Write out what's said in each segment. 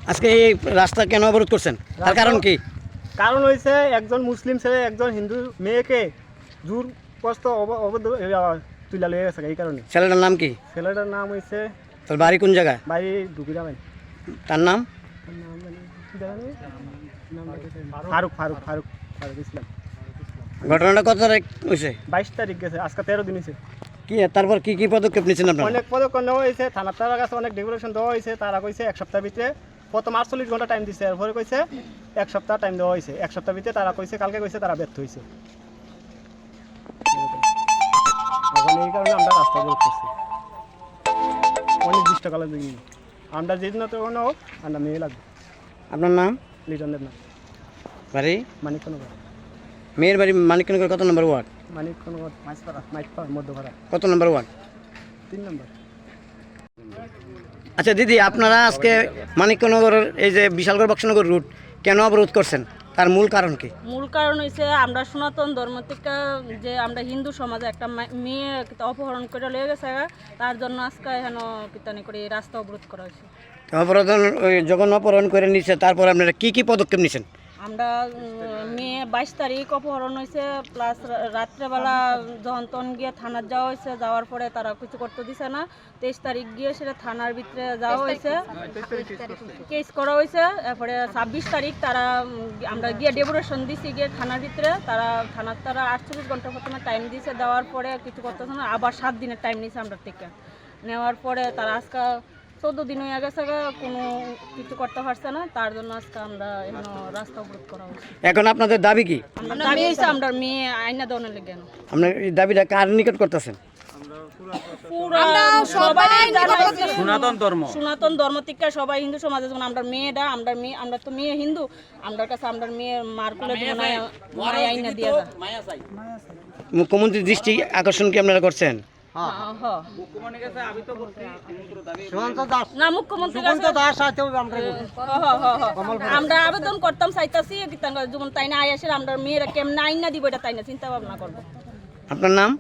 আজকে এই রাস্তা কেন অবরোধ করছেন, তার কারণ কি? কারণ হয়েছে একজন মুসলিম ছেলে একজন হিন্দু মেয়েকে জোর কষ্ট অবৈধ তুলে লিয়ে গেছে। এই কারণে। ছেলেটার নাম কি? ছেলেটার নাম হয়েছে, তোর বাড়ি কোন জায়গায়? বাড়ি ঢুকিরামেন। তার নাম? ফারুক ফারুক ফারুক ফারুক ইসলাম। ঘটনাটা কত তারিখ হয়েছে? 22 তারিখ গেছে, আজকে 13 দিন হয়েছে। কি তারপর কি কি পদক্ষেপ নিয়েছেন আপনারা? অনেক পদক্ষেপ নেওয়া হয়েছে, থানার তারা কাছে অনেক ডেকোরেশন দেওয়া হয়েছে। তারা কইছে 1 সপ্তাহের ভিতরে, প্রথম 48 ঘন্টা টাইম দিচ্ছে, এরপরে কইছে 1 সপ্তাহ টাইম দেওয়া হয়েছে। 1 সপ্তাহের ভিতরে তারা কইছে, কালকে কইছে তারা ব্যর্থ হয়েছে। এখন এই কারণে আমরা রাস্তা অবরোধ করছি অনির্দিষ্টকালের জন্য। আমরা যেদিন তো হোক আমরা মেয়ে লাগবে। আপনার নাম? লিটনের নাম বাড়ি? মানিকনগর। মেয়ের বাড়ি মানিকনগর কত নম্বর ওয়ার্ড? মানিকনগর মাইকপাড়া মধ্যপাড়া কত নম্বর ওয়ার্ড? 3 নম্বর। আচ্ছা দিদি, আপনারা আজকে মানিকনগরের এই যে বিশালগড় বক্সনগর রুট কেন অবরোধ করছেন, তার মূল কারণ কি? মূল কারণ হচ্ছে আমরা সনাতন ধর্ম থেকে যে আমরা হিন্দু সমাজে একটা মেয়ে অপহরণ করে লিয়ে গেছে, তার জন্য আজকে এখানে পিতানি করে রাস্তা অবরোধ করা হয়েছে। অপরাধ যখন অপহরণ করে নিচ্ছে, তারপর আপনারা কি কি পদক্ষেপ নিচ্ছেন? আমরা মেয়ে 22 তারিখ অপহরণ হয়েছে, প্লাস রাত্রেবেলা যখন তখন গিয়ে থানার যাওয়া হয়েছে, যাওয়ার পরে তারা কিছু করতে দিছে না। 23 তারিখ গিয়ে সেটা থানার ভিতরে যাওয়া হয়েছে, কেস করা হয়েছে। এরপরে 26 তারিখ তারা আমরা গিয়ে ডেপুটেশন দিছি গিয়ে থানার ভিতরে, তারা 48 ঘন্টা প্রথমে টাইম দিয়েছে, দেওয়ার পরে কিছু করতেছে না, আবার 7 দিনের টাইম নিয়েছে আমরা থেকে। নেওয়ার পরে তারা আজকে 14 দিন হয়ে গেছে, কোনো কিছু করতে পারছে না, তার জন্য আজকে আমরা এখন রাস্তা অবরোধ করা হয়েছে। এখন আপনাদের দাবি কি? আমরা দাবি হয়েছে আমরা মেয়ে আইনা দেওয়ার লেগে। আপনার এই দাবিটা কার নিকট করতেছেন? সনাতন ধর্ম থেকে সবাই হিন্দু সমাজে, যেমন আমরা মেয়েটা আমরা তো মেয়ে হিন্দু, আমরা কাছে আমরা মেয়ে মার কুলে আইনা দিয়ে যায়। মুখ্যমন্ত্রীর দৃষ্টি আকর্ষণ কি আপনারা করছেন? আমরা আবেদন করতাম, চাইতাছি যেমন তাই না আইসে আমরা মেয়েরা কেমন আইনা দিব এটা তাই না চিন্তা ভাবনা করবো। আপনার নাম?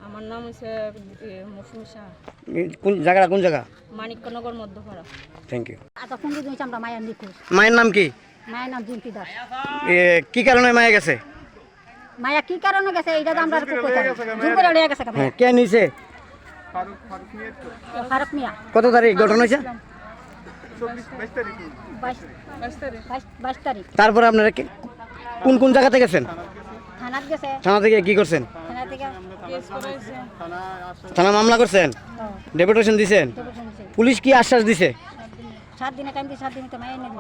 আমার নাম হচ্ছে মৌসুমী শাহ। কোন জায়গা? কোন জায়গা? মানিকনগর মধ্যপাড়া। Thank you. আমরা মায়ের নিখোঁজ। মায়ের নাম কি? মায়ের নাম জিন্তি দাস। কি কারণে মায়া গেছে? মায়া কি কারণে গেছে এটা তো আমরা জোর করে লিয়ে গেছে। কে নিছে? ফারুক মিয়া। কত তারিখ ঘটনা হয়েছে? 22 তারিখ। তারপরে আপনারা কোন কোন জায়গাতে গেছেন? থানাত গেছে। থানা থেকে কি করছেন? থানা থেকে থানা মামলা করছেন? ডেপুটেশন দিছেন? পুলিশ কি আশ্বাস দিছে? 7 দিনে টাইম দিয়ে 7 দিনে তো মায়ের নেব।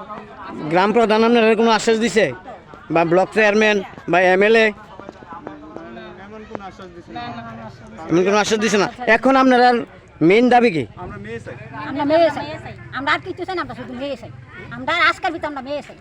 গ্রাম প্রধান আপনার কোনো আশ্বাস দিছে, বা ব্লক চেয়ারম্যান বা এমএলএ এমন কোনো আশ্বাস দিছে না? এখন আপনারা মেইন দাবি কি? আমরা মেয়ে চাই। আমরা আর কিছু চাই না, আমরা শুধু মেয়ে চাই। আমরা আজকের ভিতরে আমরা মেয়ে চাই।